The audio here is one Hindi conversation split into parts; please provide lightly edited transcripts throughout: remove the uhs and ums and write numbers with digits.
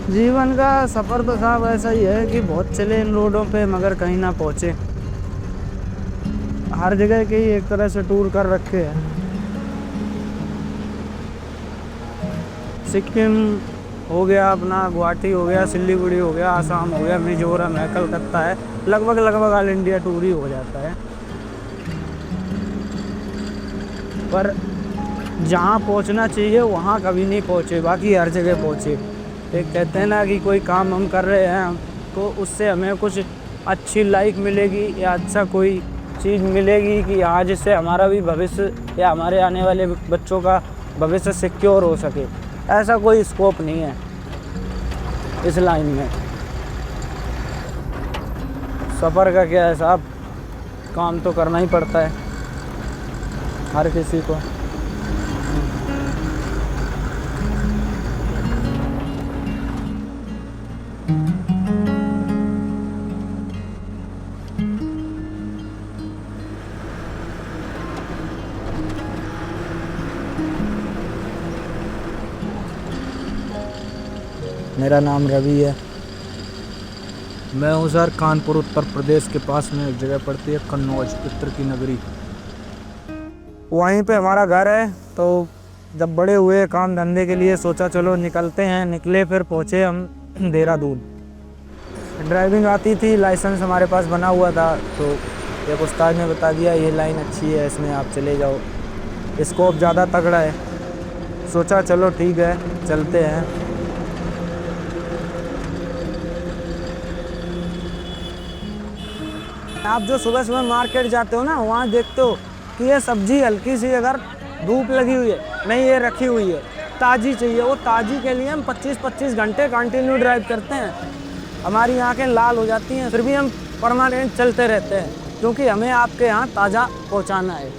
जीवन का सफर तो साहब ऐसा ही है कि बहुत चले इन रोडों पे मगर कहीं ना पहुंचे। हर जगह के ही एक तरह से टूर कर रखे हैं। सिक्किम हो गया, अपना गुवाहाटी हो गया, सिलीगुड़ी हो गया, आसाम हो गया, मिजोरम है, कलकत्ता है। लगभग लगभग ऑल इंडिया टूर ही हो जाता है। पर जहाँ पहुँचना चाहिए वहाँ कभी नहीं पहुँचे, बाकी हर जगह पहुँचे। एक कहते हैं ना कि कोई काम हम कर रहे हैं तो उससे हमें कुछ अच्छी लाइफ मिलेगी या अच्छा कोई चीज़ मिलेगी कि हाँ जिससे हमारा भी भविष्य या हमारे आने वाले बच्चों का भविष्य सिक्योर हो सके। ऐसा कोई स्कोप नहीं है इस लाइन में। सफ़र का क्या है साहब, काम तो करना ही पड़ता है हर किसी को। मेरा नाम रवि है। मैं हूँ सर कानपुर उत्तर प्रदेश के पास में एक जगह पड़ती है कन्नौज, पितर की नगरी। वहीं पे हमारा घर है। तो जब बड़े हुए काम धंधे के लिए सोचा चलो निकलते हैं, निकले, फिर पहुँचे हम देहरादून। ड्राइविंग आती थी, लाइसेंस हमारे पास बना हुआ था, तो एक उस्ताद ने बता दिया ये लाइन अच्छी है, इसमें आप चले जाओ, स्कोप ज़्यादा तगड़ा है। सोचा चलो ठीक है चलते हैं। आप जो सुबह सुबह मार्केट जाते हो ना, वहाँ देखते हो कि ये सब्जी हल्की सी अगर धूप लगी हुई है, नहीं ये रखी हुई है, ताज़ी चाहिए, वो ताज़ी के लिए हम 25-25 घंटे कंटिन्यू ड्राइव करते हैं। हमारी आंखें लाल हो जाती हैं, फिर भी हम परमानेंट चलते रहते हैं क्योंकि हमें आपके यहाँ ताज़ा पहुँचाना है।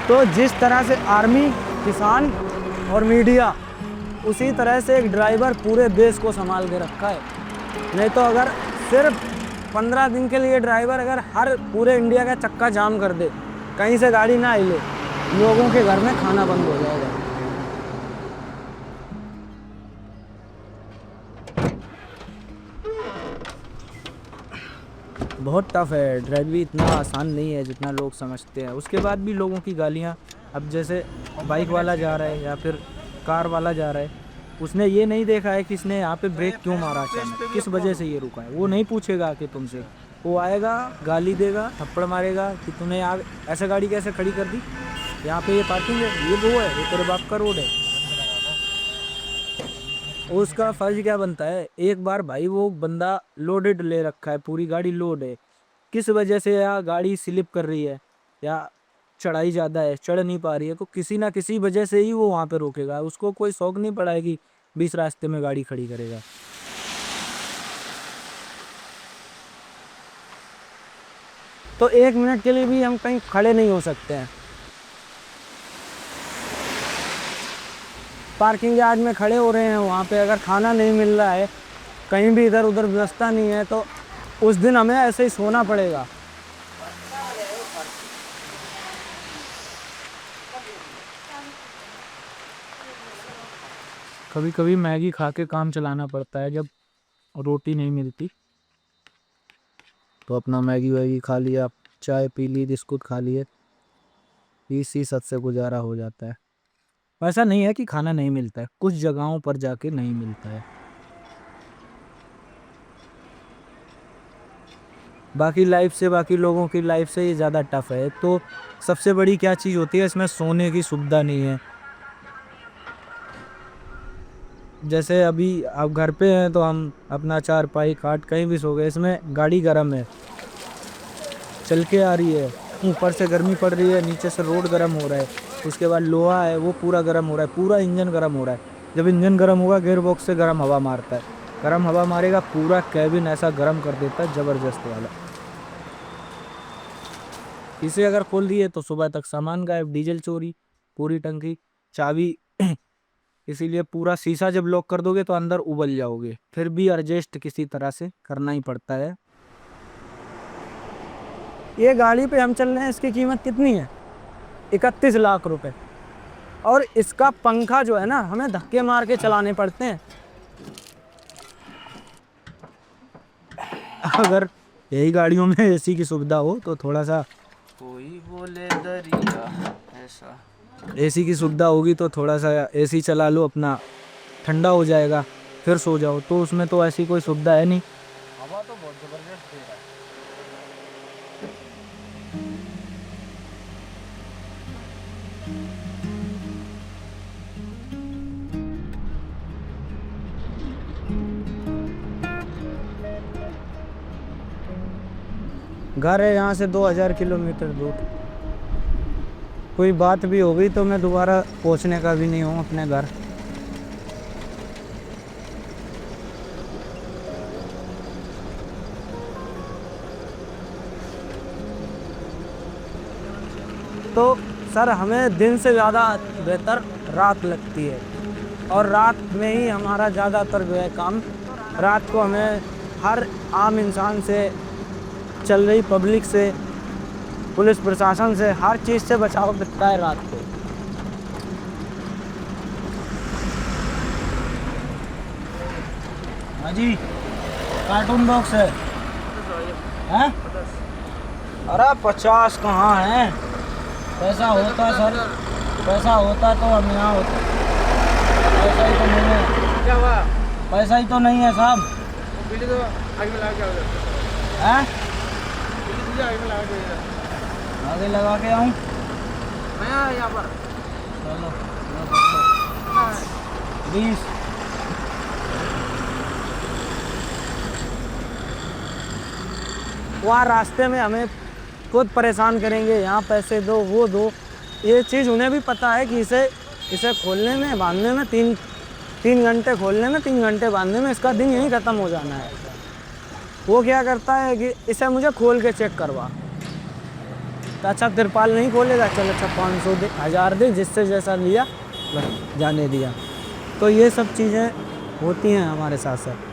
तो जिस तरह से आर्मी, किसान और मीडिया, उसी तरह से एक ड्राइवर पूरे देश को संभाल के रखा है। नहीं तो अगर सिर्फ 15 दिन के लिए ड्राइवर अगर हर पूरे इंडिया का चक्का जाम कर दे, कहीं से गाड़ी ना हिले, लोगों के घर में खाना बंद हो जाएगा। बहुत टफ है, ड्राइव भी इतना आसान नहीं है जितना लोग समझते हैं। उसके बाद भी लोगों की गालियाँ। अब जैसे बाइक वाला जा रहा है या फिर कार वाला जा रहा है, उसने ये नहीं देखा है कि इसने यहाँ पे ब्रेक क्यों मारा, अचानक किस वजह से ये रुका है। वो नहीं पूछेगा कि तुमसे, वो आएगा, गाली देगा, थप्पड़ मारेगा कि तूने यहाँ ऐसे गाड़ी कैसे खड़ी कर दी, यहाँ पे ये पार्किंग है, ये वो है, ये तेरे बाप का रोड है। उसका फर्ज क्या बनता है, एक बार भाई वो बंदा लोडेड ले रखा है, पूरी गाड़ी लोड है, किस वजह से या गाड़ी स्लिप कर रही है या चढ़ाई ज़्यादा है, चढ़ नहीं पा रही है, तो किसी ना किसी वजह से ही वो वहाँ पे रोकेगा। उसको कोई शौक नहीं पड़ा है कि बीच रास्ते में गाड़ी खड़ी करेगा। तो 1 मिनट के लिए भी हम कहीं खड़े नहीं हो सकते हैं। पार्किंग यार्ड में खड़े हो रहे हैं, वहाँ पे अगर खाना नहीं मिल रहा है, कहीं भी इधर उधर व्यवस्था नहीं है, तो उस दिन हमें ऐसे ही सोना पड़ेगा। कभी कभी मैगी खा के काम चलाना पड़ता है, जब रोटी नहीं मिलती तो अपना मैगी वैगी खा लिया, चाय पी ली, बिस्कुट खा लिए, इसी सब से गुजारा हो जाता है। ऐसा नहीं है कि खाना नहीं मिलता है, कुछ जगहों पर जाके नहीं मिलता है। बाकी लाइफ से, बाकी लोगों की लाइफ से ये ज़्यादा टफ है। तो सबसे बड़ी क्या चीज़ होती है, इसमें सोने की सुविधा नहीं है। जैसे अभी आप घर पे हैं तो हम अपना चारपाई खाट कहीं भी सो गए, इसमें गाड़ी गर्म है, चल के आ रही है, ऊपर से गर्मी पड़ रही है, नीचे से रोड गर्म हो रहा है, उसके बाद लोहा है वो पूरा गर्म हो रहा है, पूरा इंजन गर्म हो रहा है। जब इंजन गर्म होगा, गियर बॉक्स से गर्म हवा मारता है, गर्म हवा मारेगा, पूरा कैबिन ऐसा गर्म कर देता है, ज़बरदस्त वाला। इसे अगर खोल दिए तो सुबह तक सामान गायब, डीजल चोरी, पूरी टंकी, चाबी इसीलिए पूरा शीशा जब लॉक कर दोगे तो अंदर उबल जाओगे, फिर भी एडजस्ट किसी तरह से करना ही पड़ता है। ये गाड़ी पे हम चल रहे हैं, इसकी कीमत कितनी है? 31 लाख रुपए। और इसका पंखा जो है ना हमें धक्के मार के चलाने पड़ते हैं। अगर यही गाड़ियों में एसी की सुविधा हो तो थोड़ा सा, कोई बोले दरिया ऐसा, एसी की सुविधा होगी तो थोड़ा सा एसी चला लो, अपना ठंडा हो जाएगा, फिर सो जाओ। तो उसमें तो ऐसी कोई सुविधा है नहीं। हवा तो बहुत जबरदस्त दे रहा है। घर है यहाँ से 2000 किलोमीटर दूर। कोई बात भी हो गई तो मैं दोबारा पहुँचने का भी नहीं हूँ अपने घर। तो सर हमें दिन से ज़्यादा बेहतर रात लगती है, और रात में ही हमारा ज़्यादातर जो है काम, रात को हमें हर आम इंसान से, चल रही पब्लिक से, पुलिस प्रशासन से, हर चीज़ से बचाव दिखता है रात को। हाँ जी, कार्टून बॉक्स है हैं? अरे 50 कहाँ है? पैसा होता सर, पैसा होता तो हम यहाँ होते। पैसा ही तो नहीं है। क्या हुआ? पैसा ही तो नहीं है साहब। बिल्ली तो आगे में लगा के आओ। हैं? बिल्ली तुझे आगे में लगा के आगे लगा के आऊँ? मैं आया यहाँ पर। चलो 20। वहाँ रास्ते में हमें खुद परेशान करेंगे, यहाँ पैसे दो, वो दो। ये चीज़ उन्हें भी पता है कि इसे खोलने में, बांधने में 3 घंटे, खोलने में 3 घंटे, बांधने में इसका दिन यहीं ख़त्म हो जाना है। वो क्या करता है कि इसे मुझे खोल के चेक करवा। तो अच्छा तिरपाल नहीं खोलेगा, चलो अच्छा 500 दे, 1000 दे, जिससे जैसा लिया बस जाने दिया। तो ये सब चीज़ें होती हैं हमारे साथ साथ।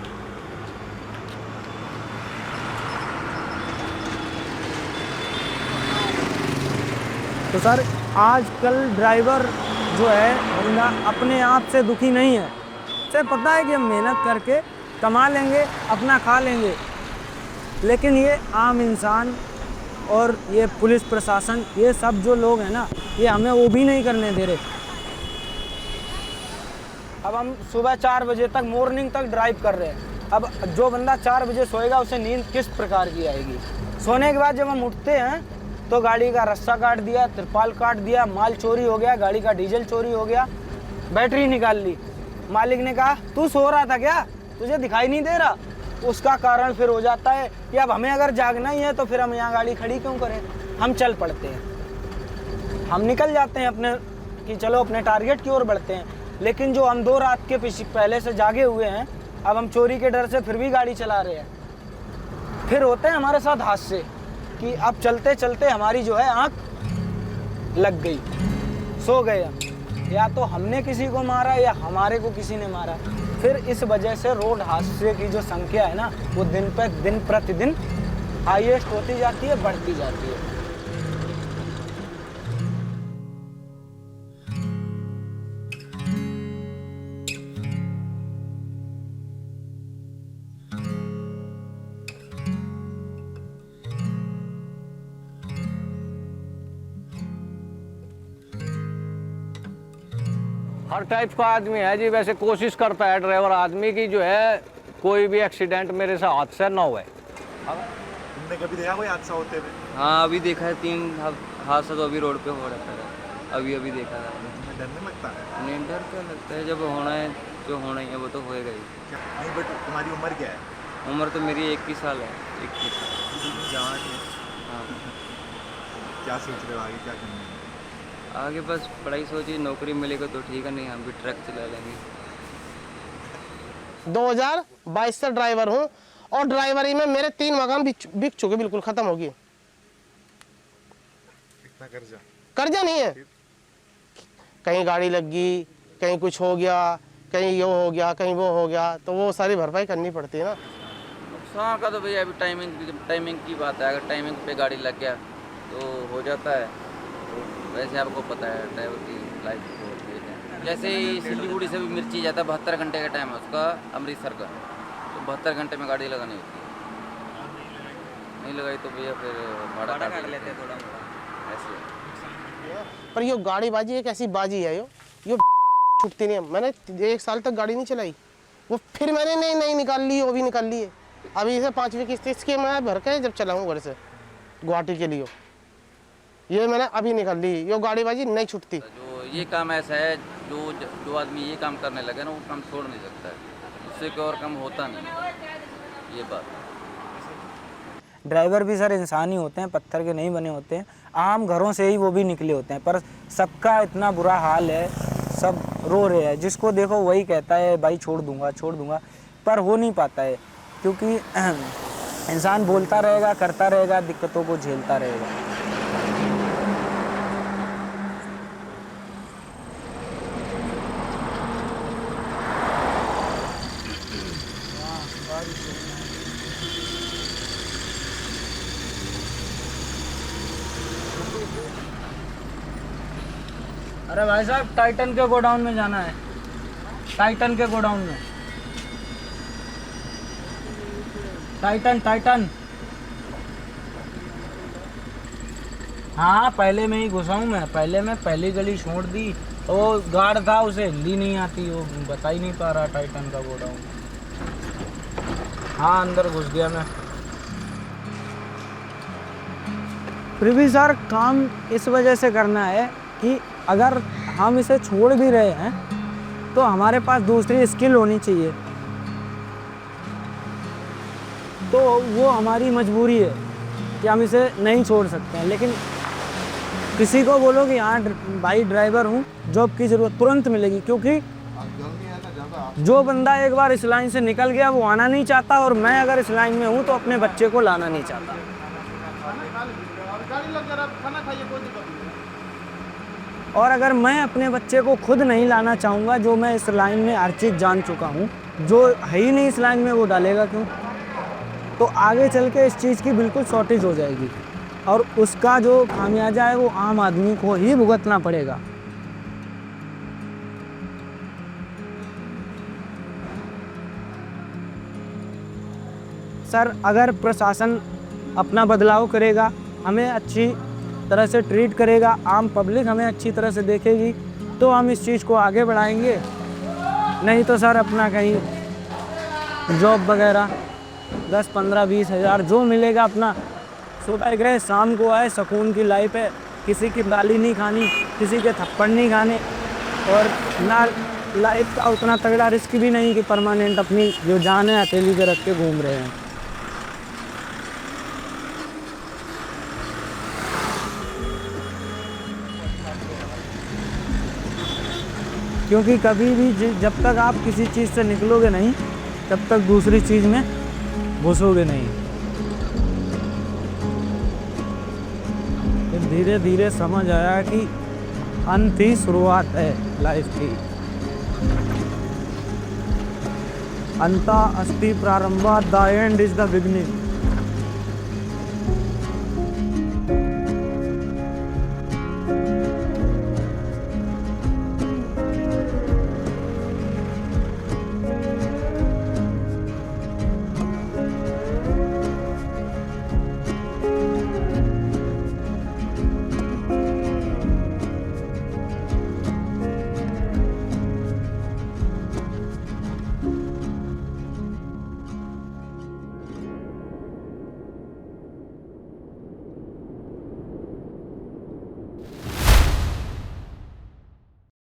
तो सर आजकल ड्राइवर जो है बंदा अपने आप से दुखी नहीं है। उसे पता है कि हम मेहनत करके कमा लेंगे, अपना खा लेंगे, लेकिन ये आम इंसान और ये पुलिस प्रशासन, ये सब जो लोग हैं ना, ये हमें वो भी नहीं करने दे रहे। अब हम सुबह 4 बजे तक, मॉर्निंग तक ड्राइव कर रहे हैं। अब जो बंदा 4 बजे सोएगा उसे नींद किस प्रकार की आएगी? सोने के बाद जब हम उठते हैं तो गाड़ी का रस्सा काट दिया, तिरपाल काट दिया, माल चोरी हो गया, गाड़ी का डीजल चोरी हो गया, बैटरी निकाल ली। मालिक ने कहा तू सो रहा था क्या, तुझे दिखाई नहीं दे रहा? उसका कारण फिर हो जाता है कि अब हमें अगर जागना ही है तो फिर हम यहाँ गाड़ी खड़ी क्यों करें? हम चल पड़ते हैं, हम निकल जाते हैं अपने, कि चलो अपने टारगेट की ओर बढ़ते हैं। लेकिन जो हम 2 रात के पहले से जागे हुए हैं, अब हम चोरी के डर से फिर भी गाड़ी चला रहे हैं। फिर होते हैं हमारे साथ हादसे कि अब चलते चलते हमारी जो है आँख लग गई, सो गए हम, या तो हमने किसी को मारा या हमारे को किसी ने मारा। फिर इस वजह से रोड हादसे की जो संख्या है ना, वो दिन प्रतिदिन हाईएस्ट होती जाती है, बढ़ती जाती है। हर टाइप का आदमी है जी। वैसे कोशिश करता है ड्राइवर आदमी की जो है कोई भी एक्सीडेंट मेरे से हादसा ना हुए। तुमने कभी देखा कोई हादसा होते हुए? हाँ अभी देखा है 3 हादसा तो अभी रोड पे हो रखा है, अभी देखा था। तुम्हें डर नहीं लगता है? नहीं डर क्या लगता है, जब होना है जो होना ही है वो तो होएगा ही। क्या नहीं, बट तुम्हारी उम्र क्या है? उम्र तो मेरी 21 साल है। 21 साल। तुम जवान है। हाँ क्या सोच रहे हो आगे क्या करना है? आगे बस पढ़ाई सोची, नौकरी मिलेगा तो ठीक है, नहीं हम भी ट्रक चला लेंगे। 2022 से ड्राइवर हूँ और ड्राइवरी में मेरे 3 मकान बिक चुके, बिल्कुल ख़त्म हो गए। कितना कर्जा? कर्जा नहीं है, कहीं गाड़ी लग गई, कहीं कुछ हो गया, कहीं ये हो गया, कहीं वो हो गया, तो वो सारी भरपाई करनी पड़ती है ना। नुकसान का तो भैया अभी टाइमिंग की बात है, अगर टाइमिंग पे गाड़ी लग गया तो हो जाता है। तो वैसे आपको पता है ड्राइवर की लाइफ को देते हैं। जैसे ही सिलीगुड़ी से भी मिर्ची जाता है, 72 घंटे का टाइम है उसका, अमृतसर का, तो 72 घंटे में गाड़ी लगानी होती है। नहीं लगाई तो भैया फिर भाड़ा काट लेते हैं थोड़ा मोड़ा ऐसे। पर ये गाड़ीबाजी एक ऐसी बाजी है यो छूटती नहीं है। मैंने 1 साल तक गाड़ी नहीं चलाई, वो फिर मैंने नहीं निकाल ली, वो भी निकाल ली है। अभी इसे 5वीं किस्त इसके मैं भर के जब चलाऊँ घर से गुवाहाटी के लिए, ये मैंने अभी निकाल ली। ये गाड़ीबाजी नहीं छूटती। जो ये काम ऐसा है, जो आदमी ये काम करने लगे ना, वो काम छोड़ नहीं सकता है, उससे कोई और काम होता नहीं। ये बात ड्राइवर भी सर इंसान ही होते हैं, पत्थर के नहीं बने होते हैं। आम घरों से ही वो भी निकले होते हैं, पर सबका इतना बुरा हाल है, सब रो रहे हैं। जिसको देखो वही कहता है भाई छोड़ दूंगा, पर हो नहीं पाता है, क्योंकि इंसान बोलता रहेगा, करता रहेगा, दिक्कतों को झेलता रहेगा। अरे भाई साहब, टाइटन के गोडाउन में जाना है, टाइटन के गोडाउन में। टाइटन हाँ, पहले में ही घुसा हूँ मैं। पहली गली छोड़ दी, वो गार्ड था, उसे हिंदी नहीं आती, वो बता ही नहीं पा रहा टाइटन का गोडाउन। हाँ, अंदर घुस गया मैं। फिर भी सर काम इस वजह से करना है कि अगर हम इसे छोड़ भी रहे हैं तो हमारे पास दूसरी स्किल होनी चाहिए, तो वो हमारी मजबूरी है कि हम इसे नहीं छोड़ सकते हैं। लेकिन किसी को बोलो कि हाँ भाई ड्राइवर हूँ, जॉब की ज़रूरत तुरंत मिलेगी, क्योंकि जो बंदा एक बार इस लाइन से निकल गया वो आना नहीं चाहता, और मैं अगर इस लाइन में हूँ तो अपने बच्चे को लाना नहीं चाहता। और अगर मैं अपने बच्चे को खुद नहीं लाना चाहूँगा, जो मैं इस लाइन में हर चीज़ जान चुका हूँ, जो है ही नहीं इस लाइन में, वो डालेगा क्यों? तो आगे चल के इस चीज़ की बिल्कुल शॉर्टेज हो जाएगी, और उसका जो खामियाजा है वो आम आदमी को ही भुगतना पड़ेगा। सर, अगर प्रशासन अपना बदलाव करेगा, हमें अच्छी तरह से ट्रीट करेगा, आम पब्लिक हमें अच्छी तरह से देखेगी, तो हम इस चीज़ को आगे बढ़ाएंगे। नहीं तो सर अपना कहीं जॉब वगैरह 10, 15, 20 हज़ार जो मिलेगा, अपना सुबह गए शाम को आए, सुकून की लाइफ है। किसी की गाली नहीं खानी, किसी के थप्पड़ नहीं खाने, और ना लाइफ का उतना तगड़ा रिस्क भी नहीं कि परमानेंट अपनी जो जान है हथेली पे रख के घूम रहे हैं। क्योंकि कभी भी जब तक आप किसी चीज़ से निकलोगे नहीं, तब तक दूसरी चीज़ में घुसोगे नहीं। फिर धीरे धीरे समझ आया कि अंत ही शुरुआत है लाइफ की। अंता अस्ति प्रारंभा, the end is the beginning.